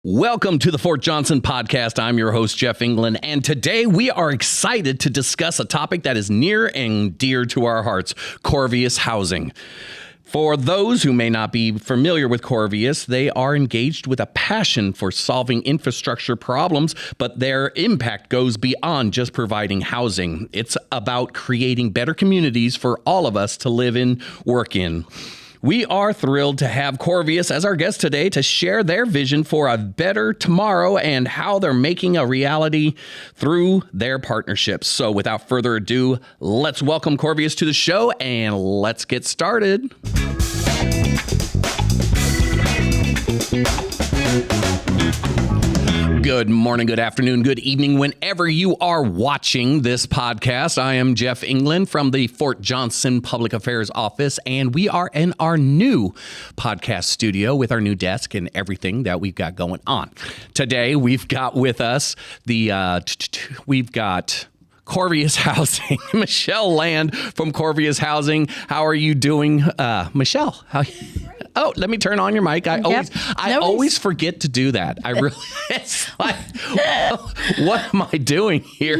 Welcome to the Fort Johnson podcast. I'm your host, Jeff England, and today we are excited to discuss a topic that is near and dear to our hearts, CORVIAS housing. For those who may not be familiar with CORVIAS, they are engaged with a passion for solving infrastructure problems, but their impact goes beyond just providing housing. It's about creating better communities for all of us to live in, work in. We are thrilled to have CORVIAS as our guest today to share their vision for a better tomorrow and how they're making a reality through their partnerships. So without further ado, let's welcome CORVIAS to the show and let's get started. Good morning, good afternoon, good evening, whenever you are watching this podcast. I am Jeff England from the Fort Johnson Public Affairs Office, and we are in our new podcast studio with our new desk and everything that we've got going on. Today, we've got with us we've got CORVIAS Housing, Michelle Land from CORVIAS Housing. How are you doing, Michelle? Oh, let me turn on your mic. I always forget to do that. I really, it's like, what am I doing here?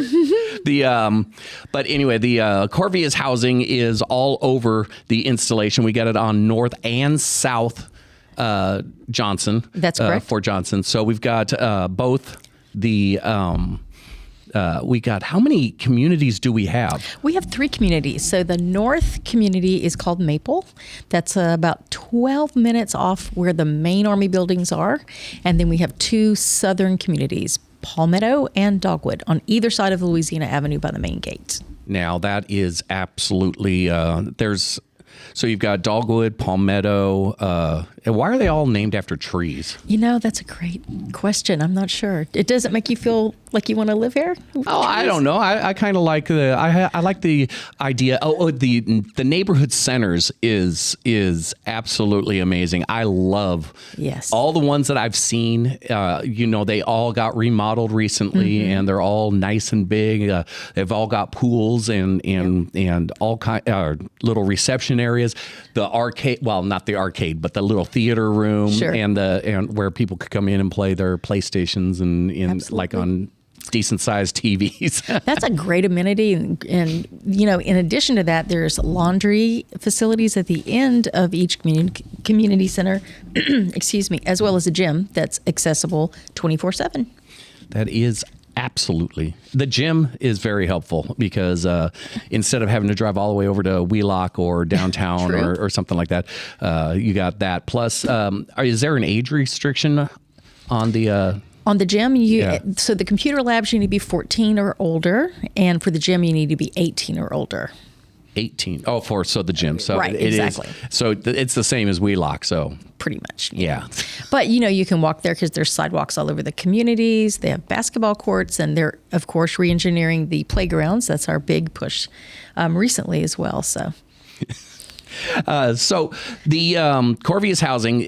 But anyway, the CORVIAS Housing is all over the installation. We got it on North and South Johnson. That's correct. Fort Johnson. So we've got both the. We got, how many communities do we have? We have 3 communities. So the north community is called Maple. That's about 12 minutes off where the main Army buildings are. And then we have 2 southern communities, Palmetto and Dogwood, on either side of Louisiana Avenue by the main gate. Now that is absolutely, so you've got Dogwood, Palmetto. And why are they all named after trees? You know, that's a great question. I'm not sure. It doesn't make you feel like you want to live here? Oh, I don't know. I kind of like I like the idea. The neighborhood centers is absolutely amazing. I love all the ones that I've seen. They all got remodeled recently, and they're all nice and big. They've all got pools and all kind little reception areas. The arcade, well, not the arcade, but the little theater room, and where people could come in and play their PlayStations and like on decent sized TVs. That's a great amenity. And, in addition to that, there's laundry facilities at the end of each community center, excuse me, as well as a gym that's accessible 24/7. That is absolutely. The gym is very helpful because instead of having to drive all the way over to Wheelock or downtown or something like that, you got that. Plus, is there an age restriction on the... On the gym, so the computer labs, you need to be 14 or older, and for the gym, you need to be 18 or older. 18. Oh, so the gym. So right, exactly. It's the same as Wheelock. So pretty much. Yeah. But you can walk there because there's sidewalks all over the communities. They have basketball courts, and they're of course re-engineering the playgrounds. That's our big push recently as well. So. So the CORVIAS housing,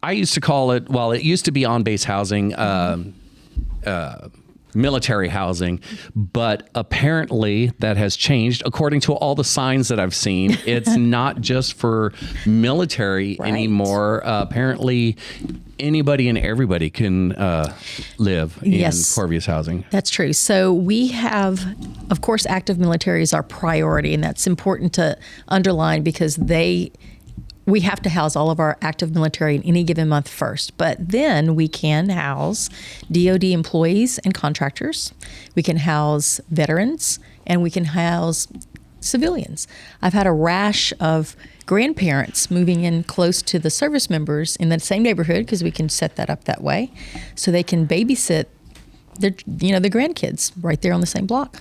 I used to call it, it used to be on-base housing, military housing, but apparently that has changed. According to all the signs that I've seen, it's not just for military anymore. Apparently anybody and everybody can live in CORVIAS housing. That's true. So we have, of course, active military is our priority, and that's important to underline because we have to house all of our active military in any given month first. But then we can house DOD employees and contractors. We can house veterans, and we can house civilians. I've had a rash of grandparents moving in close to the service members in the same neighborhood because we can set that up that way so they can babysit their grandkids right there on the same block.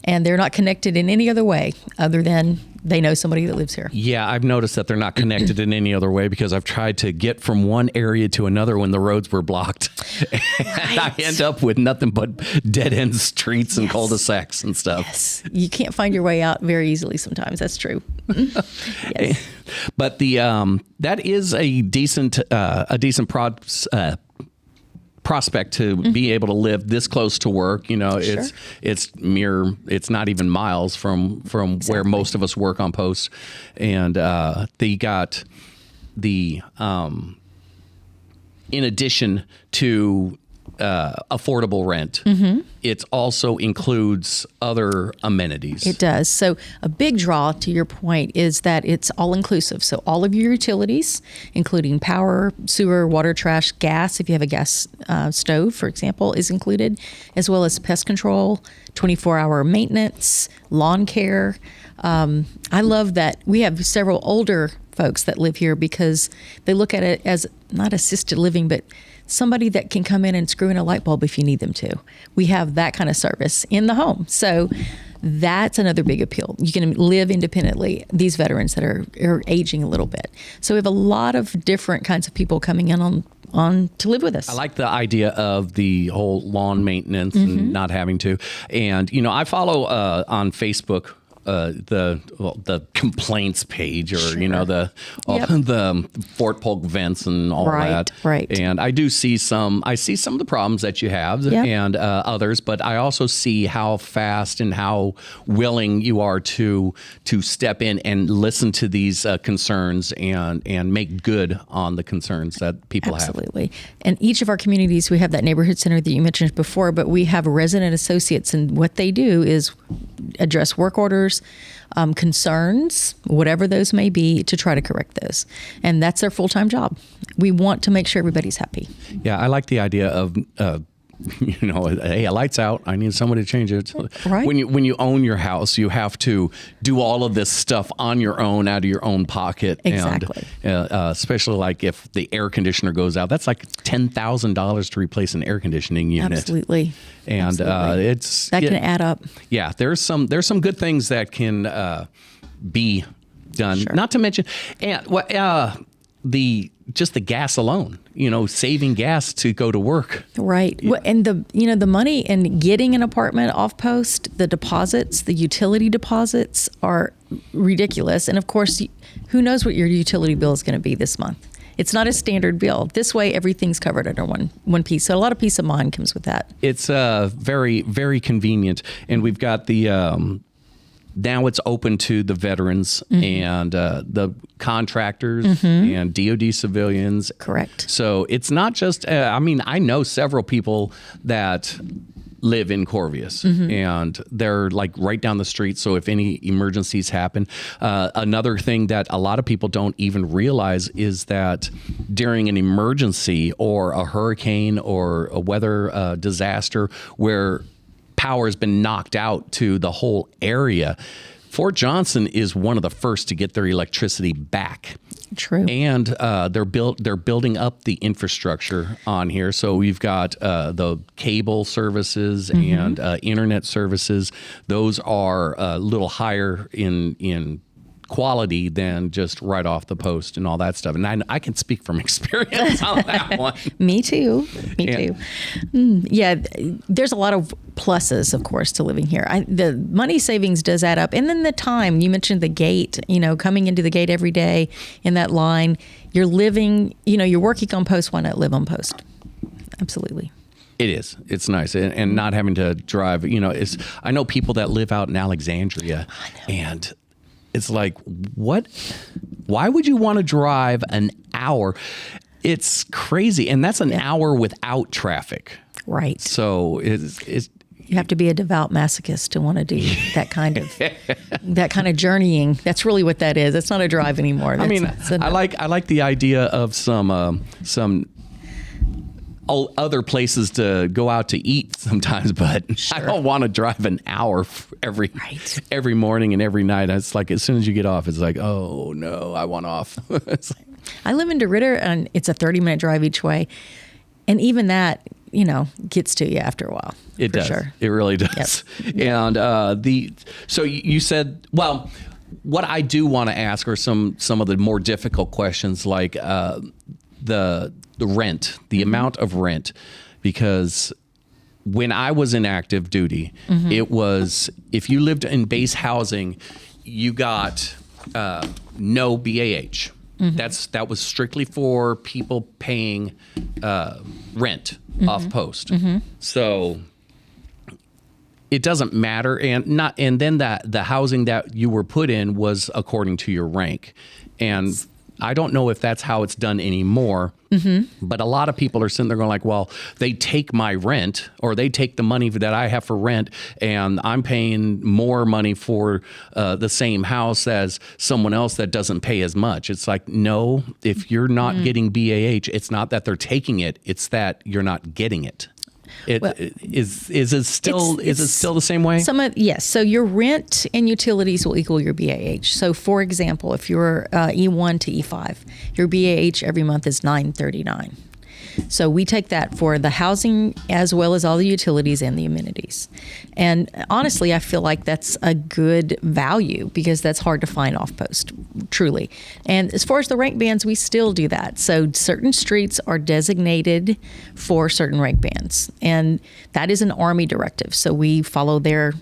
And they're not connected in any other way other than they know somebody that lives here. Yeah, I've noticed that they're not connected in any other way because I've tried to get from one area to another when the roads were blocked. And I end up with nothing but dead-end streets and cul-de-sacs and stuff. Yes, you can't find your way out very easily sometimes. That's true. Yes. But that is a decent prospect to be able to live this close to work. It's not even miles from where most of us work on post. And they got the in addition to affordable rent, it also includes other amenities. It does. So a big draw, to your point, is that it's all inclusive. So all of your utilities, including power, sewer, water, trash, gas, if you have a gas stove, for example, is included, as well as pest control, 24-hour maintenance, lawn care. I love that we have several older folks that live here because they look at it as not assisted living, but somebody that can come in and screw in a light bulb if you need them to. We have that kind of service in the home. So that's another big appeal. You can live independently, these veterans that are aging a little bit. So we have a lot of different kinds of people coming in on to live with us. I like the idea of the whole lawn maintenance and not having to. And, I follow on Facebook the complaints page, or the Fort Polk vents and all that. Right. And I do see some of the problems that you have and others, but I also see how fast and how willing you are to step in and listen to these concerns and make good on the concerns that people have. Absolutely. And each of our communities, we have that neighborhood center that you mentioned before, but we have resident associates, and what they do is address work orders, concerns, whatever those may be, to try to correct those. And that's their full-time job. We want to make sure everybody's happy. Yeah, I like the idea of hey, a light's out, I need someone to change it. Right. When you own your house, you have to do all of this stuff on your own, out of your own pocket. Exactly. And especially like if the air conditioner goes out, that's like $10,000 to replace an air conditioning unit. Absolutely. And that can add up. Yeah, there's some good things that can be done. Sure. Not to mention, the gas alone, saving gas to go to work. Right. Well, and the money in getting an apartment off post, the deposits, the utility deposits are ridiculous. And of course, who knows what your utility bill is going to be this month? It's not a standard bill. This way, everything's covered under one piece. So a lot of peace of mind comes with that. It's very, very convenient. And we've got the now it's open to the veterans and the contractors and DOD civilians. Correct. So it's not just, I know several people that live in Corvias and they're like right down the street. So if any emergencies happen, another thing that a lot of people don't even realize is that during an emergency or a hurricane or a weather disaster where power has been knocked out to the whole area, Fort Johnson is one of the first to get their electricity back. True. And they're building up the infrastructure on here. So we've got the cable services and internet services. Those are a little higher in quality than just right off the post and all that stuff. And I can speak from experience on that one. Me too. Yeah, there's a lot of pluses, of course, to living here. The money savings does add up. And then the time, you mentioned the gate, coming into the gate every day in that line, you're living, you're working on post, why not live on post? Absolutely. It is. It's nice. And not having to drive, I know people that live out in Alexandria and it's like, what? Why would you want to drive an hour? It's crazy. And that's an hour without traffic. Right. So it's you have to be a devout masochist to want to do that kind of journeying. That's really what that is. It's not a drive anymore. I like the idea of some other places to go out to eat sometimes, but sure. I don't want to drive an hour every morning and every night. It's like as soon as you get off, it's like, oh no, I want off. I live in DeRidder and it's a 30-minute drive each way. And even that, gets to you after a while. It does. Sure. It really does. Yep. And so you said, well, what I do want to ask are some of the more difficult questions, like the rent, the amount of rent, because when I was in active duty, it was, if you lived in base housing, you got no BAH. That was strictly for people paying rent off post. So it doesn't matter, and then the housing that you were put in was according to your rank, and I don't know if that's how it's done anymore. But a lot of people are sitting there going like, well, they take my rent or they take the money that I have for rent and I'm paying more money for the same house as someone else that doesn't pay as much. It's like, no, if you're not getting BAH, it's not that they're taking it. It's that you're not getting it. Is it still the same way? Yes. So your rent and utilities will equal your BAH. So for example, if you're E1 to E5, your BAH every month is $9.39. So we take that for the housing as well as all the utilities and the amenities. And honestly, I feel like that's a good value because that's hard to find off post, truly. And as far as the rank bands, we still do that. So certain streets are designated for certain rank bands. And that is an Army directive. So we follow their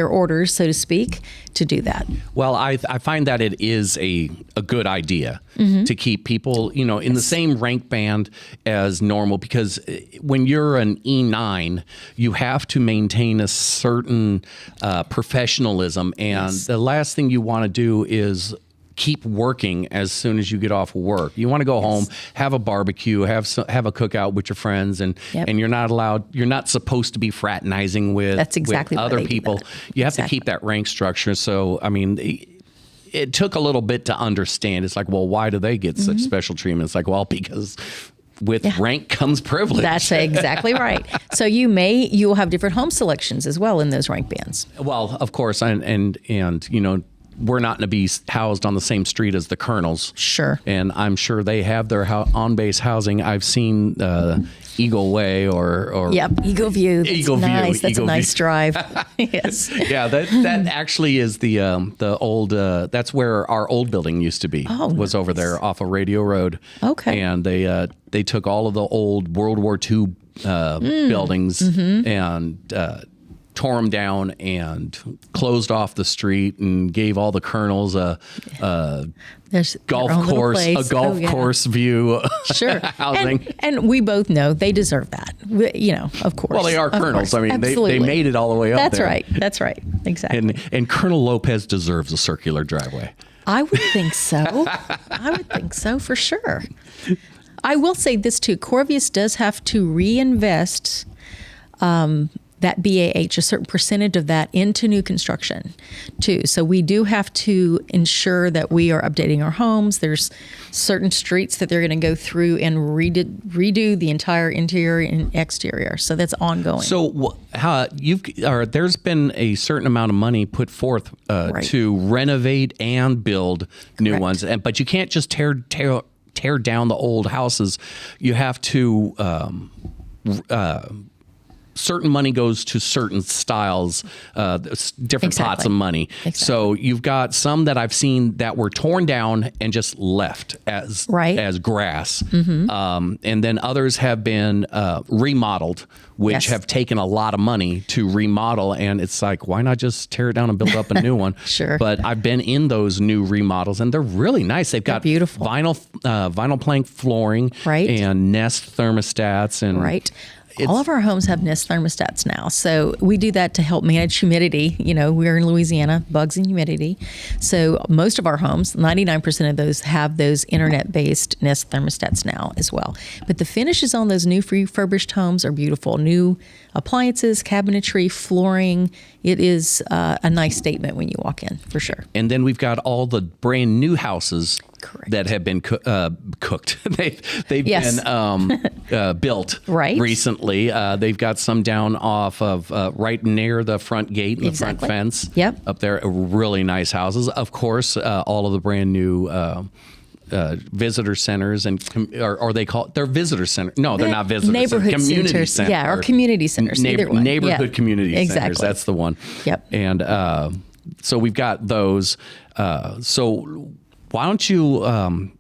orders, so to speak, to do that. Well, I find that it is a good idea to keep people, in the same rank band as normal, because when you're an E9, you have to maintain a certain professionalism. And the last thing you want to do is keep working as soon as you get off work. You want to go home, have a barbecue, have a cookout with your friends, and you're not supposed to be fraternizing with, That's exactly with other people. You have to keep that rank structure. So, I mean, it took a little bit to understand. It's like, well, why do they get such special treatment? It's like, well, because with rank comes privilege. That's exactly right. So you'll have different home selections as well in those rank bands. Well, of course, and we're not going to be housed on the same street as the colonels. Sure. And I'm sure they have their on-base housing. I've seen Eagle Way or Eagle View. That's Eagle nice. View. That's Eagle a nice View. drive. Yes. Yeah, that actually is the old. That's where our old building used to be. Oh, was over there off of Radio Road. Okay. And they took all of the old World War II buildings and tore them down and closed off the street and gave all the colonels a golf course view. Sure. Housing. And we both know they deserve that. Of course. Well, they are colonels. I mean, they made it all the way up That's there. right. That's right. Exactly. And Colonel Lopez deserves a circular driveway. I would think so. I would think so for sure. I will say this too. CORVIAS does have to reinvest that BAH, a certain percentage of that, into new construction too. So we do have to ensure that we are updating our homes. There's certain streets that they're going to go through and redo the entire interior and exterior. So that's ongoing. So there's been a certain amount of money put forth to renovate and build new ones, but you can't just tear down the old houses. You have to certain money goes to certain styles, different pots of money. Exactly. So you've got some that I've seen that were torn down and just left as grass. And then others have been remodeled, which have taken a lot of money to remodel. And it's like, why not just tear it down and build up a new one? Sure. But I've been in those new remodels and they're really nice. They've got beautiful vinyl plank flooring and Nest thermostats. And all of our homes have Nest thermostats now. So we do that to help manage humidity. We're in Louisiana, bugs and humidity. So most of our homes, 99% of those, have those internet-based Nest thermostats now as well. But the finishes on those new refurbished homes are beautiful. New appliances, cabinetry, flooring. It is a nice statement when you walk in, for sure. And then we've got all the brand new houses that have been cooked. They've been built recently. They've got some down off of right near the front gate and the front fence. Up there, really nice houses. Of course, all of the brand new visitor centers or they call it, they're visitor centers. No, they're not visitor neighborhood centers. Community centers. centers. Yeah, or community centers. Either one. Neighborhood community centers. That's the one. Yep. And so we've got those. So why don't you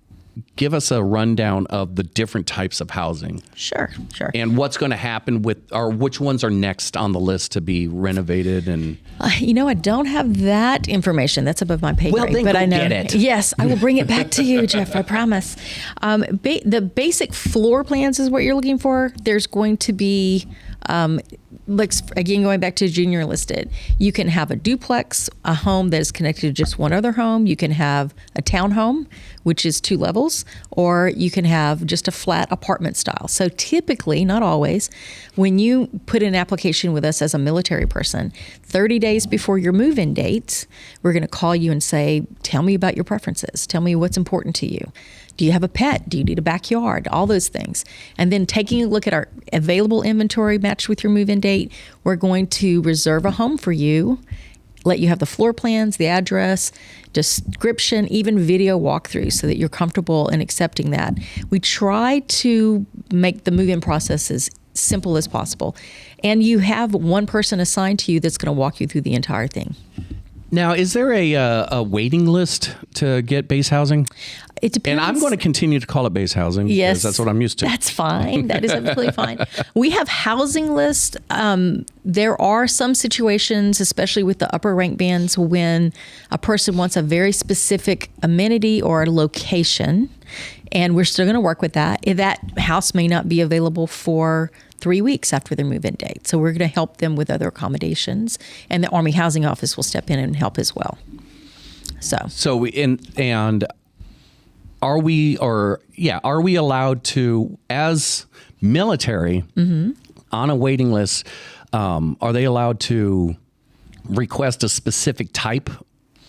give us a rundown of the different types of housing? Sure. And what's going to happen or which ones are next on the list to be renovated and... I don't have that information. That's above my pay grade. Then but go I know. Get it. Yes, I will bring it back to you, Jeff. I promise. The basic floor plans is what you're looking for. There's going to be Again, going back to junior enlisted, you can have a duplex, a home that is connected to just one other home. You can have a townhome, which is 2 levels, or you can have just a flat apartment style. So typically, not always, when you put in an application with us as a military person, 30 days before your move-in date, we're going to call you and say, tell me about your preferences. Tell me what's important to you. Do you have a pet? Do you need a backyard? All those things. And then taking a look at our available inventory matched with your move-in date, we're going to reserve a home for you, let you have the floor plans, the address, description, even video walkthrough so that you're comfortable in accepting that. We try to make the move-in process as simple as possible. And you have one person assigned to you that's going to walk you through the entire thing. Now, is there a waiting list to get base housing? It depends. And I'm going to continue to call it base housing because that's what I'm used to. That's fine. That is absolutely fine. We have housing lists. There are some situations, especially with the upper rank bands, when a person wants a very specific amenity or a location, and we're still going to work with that. That house may not be available for 3 weeks after their move-in date. So we're going to help them with other accommodations, and the Army Housing Office will step in and help as well. Are we allowed to, as military, on a waiting list, are they allowed to request a specific type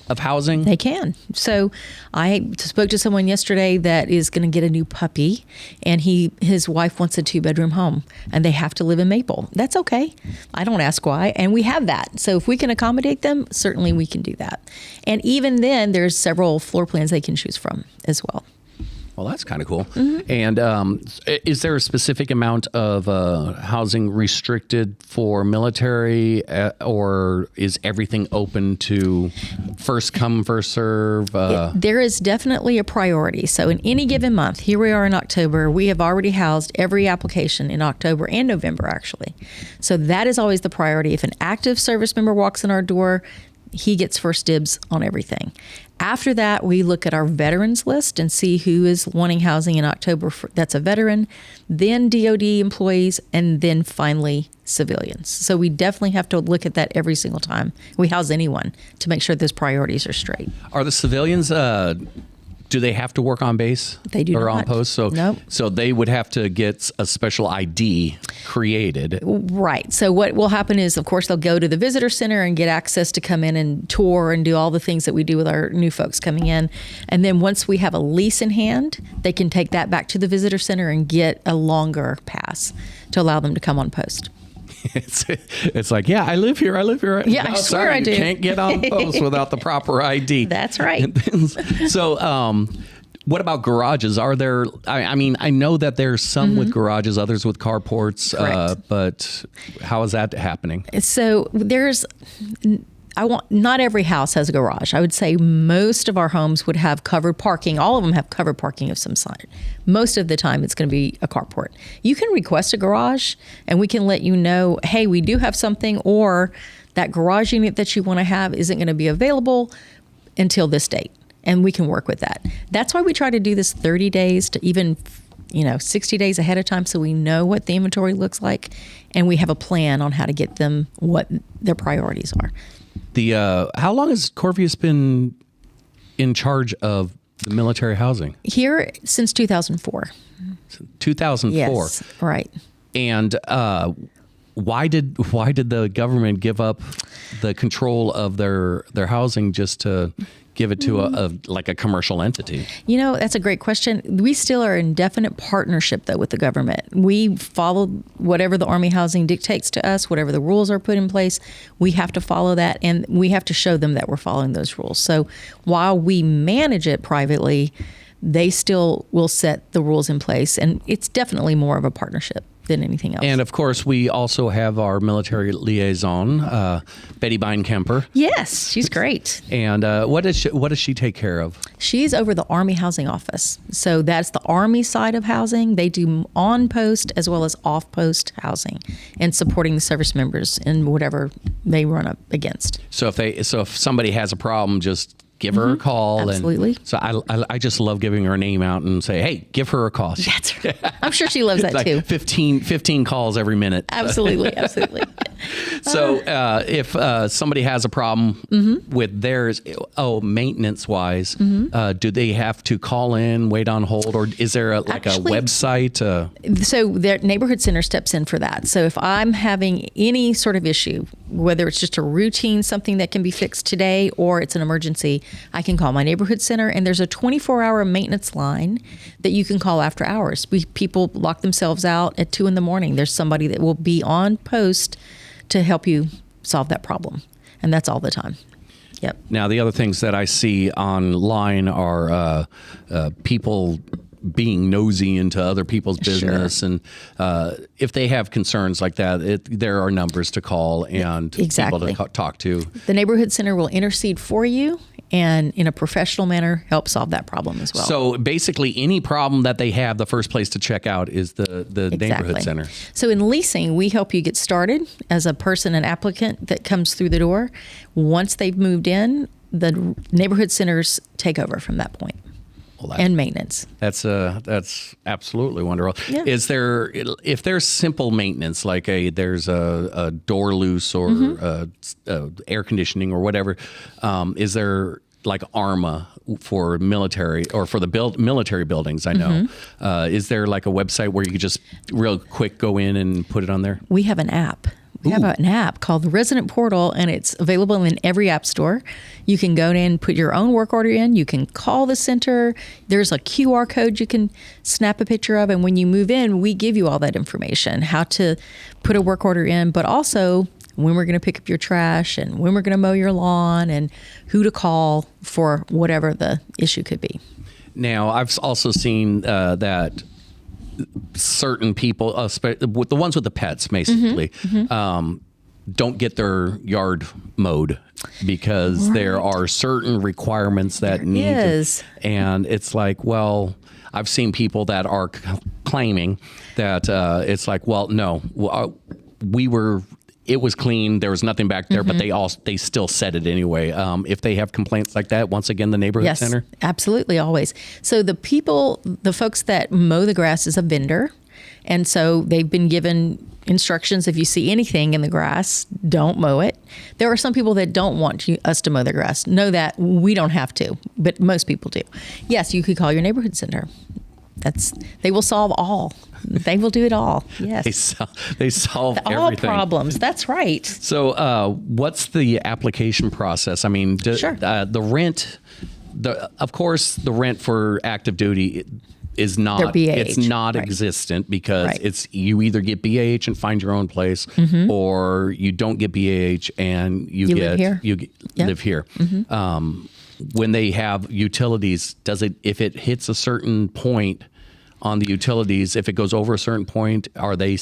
of housing? They can. So I spoke to someone yesterday that is going to get a new puppy, and his wife wants a 2-bedroom home, and they have to live in Maple. That's okay. I don't ask why, and we have that. So if we can accommodate them, certainly we can do that. And even then, there's several floor plans they can choose from as well. Well, that's kind of cool. And is there a specific amount of housing restricted for military, or is everything open to first come, first serve? There is definitely a priority. So in any given month, here we are in October, we have already housed every application in October and November, actually. So that is always the priority. If an active service member walks in our door, he gets first dibs on everything. After that, we look at our veterans list and see who is wanting housing in October that's a veteran, then DOD employees, and then finally civilians. So we definitely have to look at that every single time we house anyone to make sure those priorities are straight. Are the civilians, do they have to work on base? They do or not. on post? So, nope. So they would have to get a special ID created. Right. So what will happen is, of course, they'll go to the visitor center and get access to come in and tour and do all the things that we do with our new folks coming in. And then once we have a lease in hand, they can take that back to the visitor center and get a longer pass to allow them to come on post. It's like, yeah, I live here. Yeah, I swear I do. You can't get on post without the proper ID. That's right. So, what about garages? Are there, I know that there's some with garages, others with carports, but how is that happening? So not every house has a garage. I would say most of our homes would have covered parking. All of them have covered parking of some sort. Most of the time, it's going to be a carport. You can request a garage, and we can let you know, hey, we do have something, or that garage unit that you want to have isn't going to be available until this date, and we can work with that. That's why we try to do this 30 days to even 60 days ahead of time, so we know what the inventory looks like, and we have a plan on how to get them what their priorities are. How long has CORVIAS been in charge of the military housing? Here since 2004. 2004. Yes, right. And why did the government give up the control of their housing just to give it to a commercial entity? That's a great question. We still are in definite partnership, though, with the government. We follow whatever the Army housing dictates to us, whatever the rules are put in place. We have to follow that, and we have to show them that we're following those rules. So while we manage it privately, they still will set the rules in place, and it's definitely more of a partnership than anything else. And of course, we also have our military liaison, Betty Beinkemper. Yes, she's great. And what does she take care of? She's over the Army Housing Office. So that's the Army side of housing. They do on-post as well as off-post housing and supporting the service members in whatever they run up against. So if somebody has a problem, just give her a call. Absolutely. And so I just love giving her name out and say, hey, give her a call. That's right. I'm sure she loves that like too. 15 calls every minute. Absolutely. So if somebody has a problem with theirs, maintenance wise, do they have to call in, wait on hold, or is there a website? So their neighborhood center steps in for that. So if I'm having any sort of issue, whether it's just a routine, something that can be fixed today, or it's an emergency, I can call my neighborhood center, and there's a 24-hour maintenance line that you can call after hours. People lock themselves out at 2 a.m. There's somebody that will be on post to help you solve that problem, and that's all the time. Yep. Now, the other things that I see online are people being nosy into other people's business. Sure. And if they have concerns like that, there are numbers to call and people to talk to. The neighborhood center will intercede for you and in a professional manner help solve that problem as well. So basically any problem that they have, the first place to check out is the neighborhood center. So in leasing, we help you get started as a person, an applicant that comes through the door. Once they've moved in, the neighborhood centers take over from that point. And maintenance. That's absolutely wonderful. Yeah. If there's simple maintenance, like there's a door loose or air conditioning or whatever, is there like ARMA for military or for the military buildings? I know. Is there like a website where you could just real quick go in and put it on there? We have an app. We have an app called the Resident Portal, and it's available in every app store. You can go in, put your own work order in. You can call the center. There's a QR code you can snap a picture of, and when you move in, we give you all that information, how to put a work order in, but also when we're going to pick up your trash and when we're going to mow your lawn and who to call for whatever the issue could be. Now, I've also seen that certain people, the ones with the pets, basically, don't get their yard mowed because there are certain requirements that and it's like, well, I've seen people that are claiming that it's like, well, no, it was clean. There was nothing back there, but they still said it anyway. If they have complaints like that, once again, the neighborhood center? Yes, absolutely, always. So the folks that mow the grass is a vendor. And so they've been given instructions. If you see anything in the grass, don't mow it. There are some people that don't want us to mow their grass. Know that we don't have to, but most people do. Yes, you could call your neighborhood center. They will solve all. They will do it all. Yes. They solve all everything. Problems. That's right. So what's the application process? I mean, the rent, of course, the rent for active duty is not, it's not existent because it's, you either get BAH and find your own place or you don't get BAH and you live here. When they have utilities, if it hits a certain point on the utilities, if it goes over a certain point, are they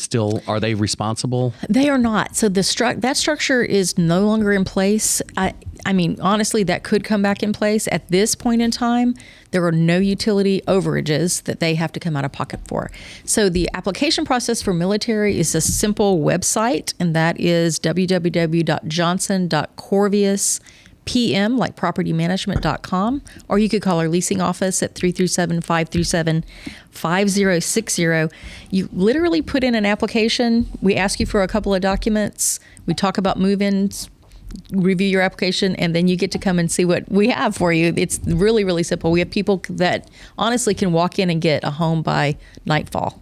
responsible? They are not. So that structure is no longer in place. I mean, honestly, that could come back in place. At this point in time, there are no utility overages that they have to come out of pocket for. So the application process for military is a simple website, and that is www.johnson.corvias.pm, like propertymanagement.com, or you could call our leasing office at 337-537-5060. You literally put in an application. We ask you for a couple of documents. We talk about move-ins, review your application, and then you get to come and see what we have for you. It's really, really simple. We have people that honestly can walk in and get a home by nightfall,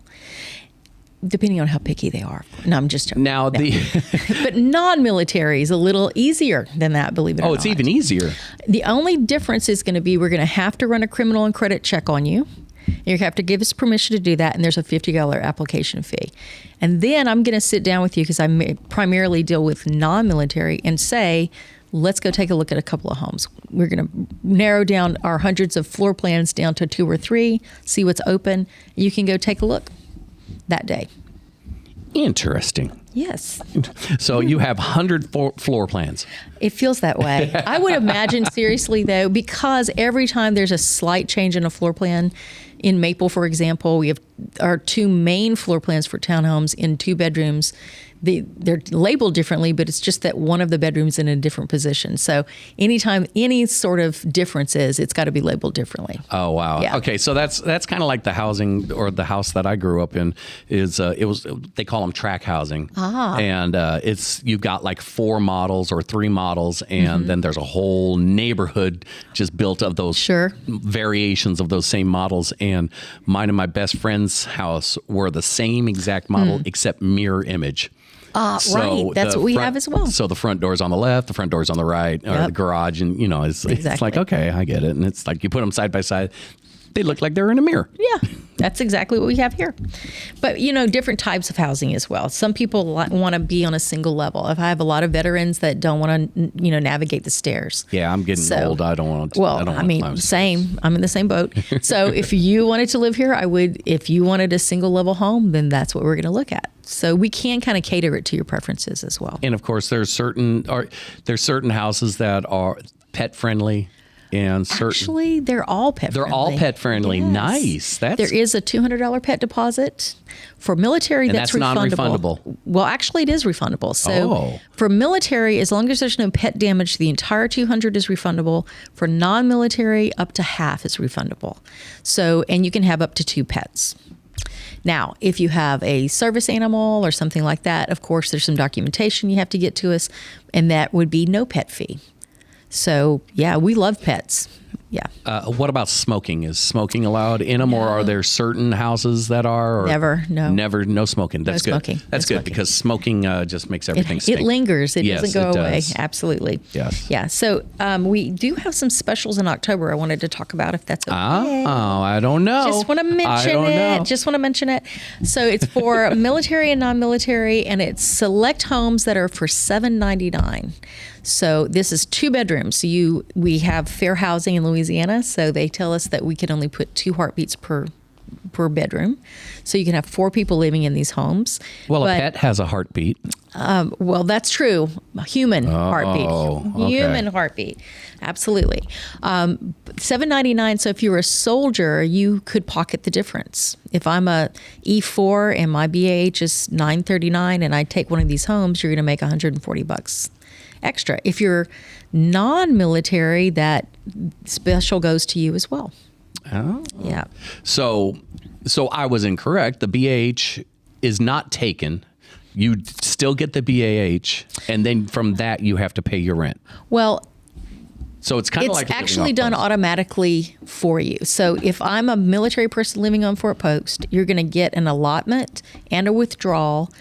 depending on how picky they are. No, I'm just joking. Now, but non-military is a little easier than that, believe it or not. Oh, it's even easier. The only difference is going to be we're going to have to run a criminal and credit check on you. You have to give us permission to do that, and there's a $50 application fee. And then I'm going to sit down with you, because I primarily deal with non-military, and say, let's go take a look at a couple of homes. We're going to narrow down our hundreds of floor plans down to 2 or 3, see what's open. You can go take a look that day. Interesting. Yes. So you have 100 floor plans. It feels that way. I would imagine, seriously, though, because every time there's a slight change in a floor plan, In Maple, for example, we have our 2 main floor plans for townhomes in 2 bedrooms. They're labeled differently, but it's just that one of the bedrooms in a different position. So anytime any sort of difference it's got to be labeled differently. Oh, wow. Yeah. Okay, so that's kind of like the housing or the house that I grew up in is they call them track housing. And you've got like 4 models or 3 models, and then there's a whole neighborhood just built of those variations of those same models. And mine and my best friend's house were the same exact model except mirror image. Right. That's what we have as well. So the front door's on the left, the front door's on the right, or the garage, and it's like, okay, I get it. And it's like you put them side by side, they look like they're in a mirror. Yeah, that's exactly what we have here. But, different types of housing as well. Some people want to be on a single level. If I have a lot of veterans that don't want to, navigate the stairs. Yeah, I'm getting old. I don't want to. Well, same. I'm in the same boat. So if you wanted to live here, I would. If you wanted a single level home, then that's what we're going to look at. So we can kind of cater it to your preferences as well. And of course, there's certain houses that are pet friendly. And actually, they're all pet friendly. They're all pet friendly. Yes. Nice. There is a $200 pet deposit. For military, and that's refundable. Non-refundable. Well, actually, it is refundable. So for military, as long as there's no pet damage, the entire $200 is refundable. For non-military, up to half is refundable. So, and you can have up to 2 pets. Now, if you have a service animal or something like that, of course, there's some documentation you have to get to us, and that would be no pet fee. So, yeah, we love pets. Yeah. What about smoking? Is smoking allowed in them, or are there certain houses that are? Or never, no. Never, no smoking. That's no good. Smoking. That's no good because smoking just makes everything stink. It lingers. It doesn't go away. Does. Absolutely. Yes. Yeah. So we do have some specials in October I wanted to talk about, if that's okay. Oh, I don't know. Just want to mention it. So it's for military and non-military, and it's select homes that are for $799. So this is 2 bedrooms. So we have fair housing in Louisiana, so they tell us that we can only put 2 heartbeats per bedroom. So you can have 4 people living in these homes. Well, a pet has a heartbeat. Well, that's true. A human heartbeat. Okay. Human heartbeat. Absolutely. $799. So if you're a soldier, you could pocket the difference. If I'm a E4 and my BAH is $939 and I take one of these homes, you're going to make $140 extra. If you're non-military, that special goes to you as well. Oh. Yeah. So I was incorrect. The BAH is not taken. You still get the BAH, and then from that you have to pay your rent. Well, so it's kind of like it's actually done automatically for you. So if I'm a military person living on Fort Post, you're going to get an allotment and a withdrawal.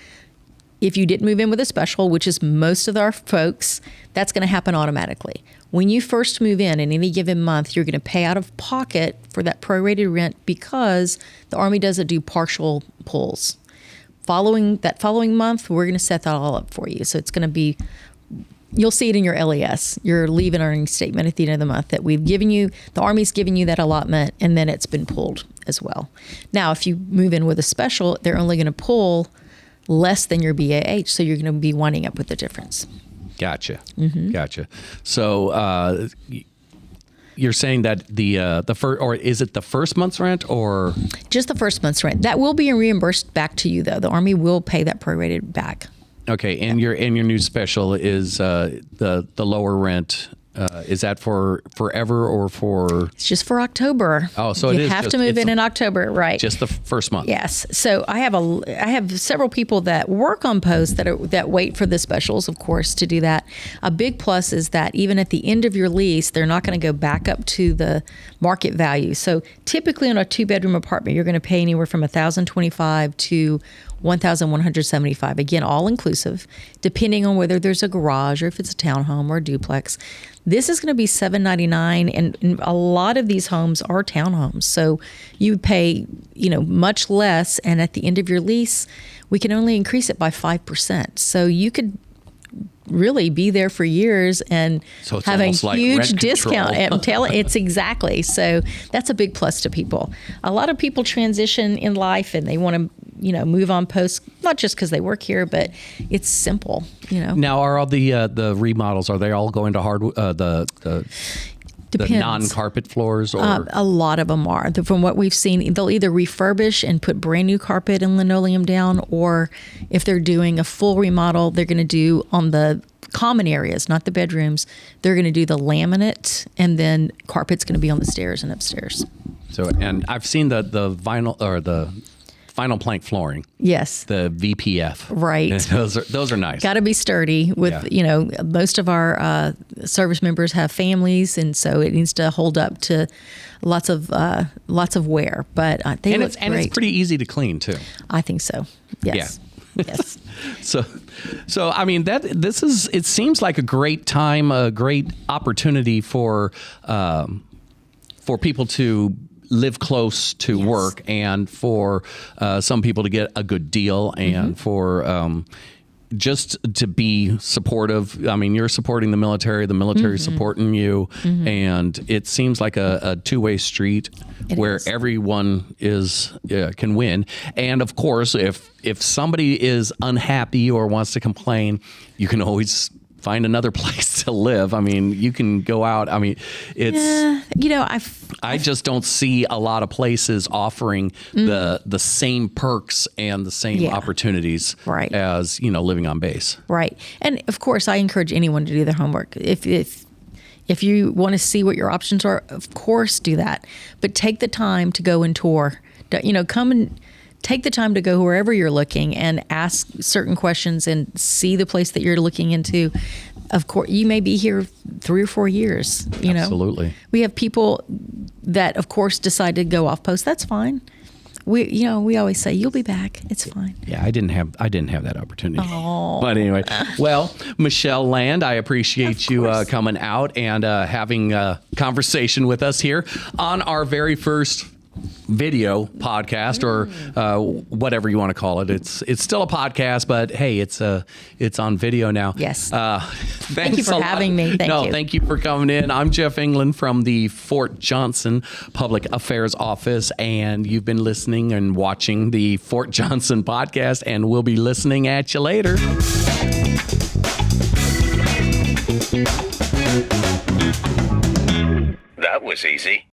If you didn't move in with a special, which is most of our folks, that's going to happen automatically. When you first move in any given month, you're going to pay out of pocket for that prorated rent because the Army doesn't do partial pulls. Following month, we're going to set that all up for you. So it's going to be, you'll see it in your LES, your leave and earnings statement at the end of the month, that we've given you, the Army's given you that allotment, and then it's been pulled as well. Now, if you move in with a special, they're only going to pull less than your BAH, so you're going to be winding up with the difference. Gotcha. Mm-hmm. Gotcha. So you're saying that the first, or is it the first month's rent, or just the first month's rent? That will be reimbursed back to you, though. The Army will pay that prorated back. Okay, and your new special is the lower rent. Is that for forever or for? It's just for October. Oh, so you have to move in October, right? Just the first month. Yes. So I have several people that work on post that wait for the specials, of course, to do that. A big plus is that even at the end of your lease, they're not going to go back up to the market value. So typically on a 2-bedroom apartment, you're going to pay anywhere from $1,025 to $1,175. Again, all inclusive, depending on whether there's a garage or if it's a townhome or a duplex. This is going to be $799, and a lot of these homes are townhomes. So you pay, much less, and at the end of your lease, we can only increase it by 5%. So you could really be there for years and have a huge discount. It's exactly. So that's a big plus to people. A lot of people transition in life and they want to, move on post, not just because they work here, but it's simple, Now, are all the remodels, are they all going to Depends. The non-carpet floors? Or A lot of them are. From what we've seen, they'll either refurbish and put brand new carpet and linoleum down, or if they're doing a full remodel, they're going to do on the common areas, not the bedrooms. They're going to do the laminate, and then carpet's going to be on the stairs and upstairs. So, and I've seen the vinyl or the vinyl plank flooring. Yes. The VPF. Right. Those are nice. Got to be sturdy. With most of our service members have families, and so it needs to hold up to lots of wear. But they look great. And it's pretty easy to clean too. I think so. Yes. Yeah. Yes. So I mean it seems like a great time, a great opportunity for people to live close to work, and for some people to get a good deal, and for just to be supportive. I mean, you're supporting the military supporting you, and it seems like a two-way street where everyone can win. And of course, if somebody is unhappy or wants to complain, you can always find another place to live. I mean, you can go out. I mean, it's I just don't see a lot of places offering the same perks and the same opportunities as living on base. Right. And of course, I encourage anyone to do their homework. If you want to see what your options are, of course, do that. But take the time to go and tour. Come and take the time to go wherever you're looking and ask certain questions and see the place that you're looking into. Of course, you may be here 3 or 4 years. Absolutely. We have people that, of course, decide to go off post. That's fine. We always say, you'll be back. It's fine. Yeah, I didn't have that opportunity. Oh. But anyway, well, Michelle Land, I appreciate you coming out and having a conversation with us here on our very first video podcast, or whatever you want to call it. It's still a podcast, but hey, it's on video now. Yes. Thank you for having me. Thank you for coming in. I'm Jeff England from the Fort Johnson Public Affairs Office, and you've been listening and watching the Fort Johnson podcast, and we'll be listening at you later. That was easy.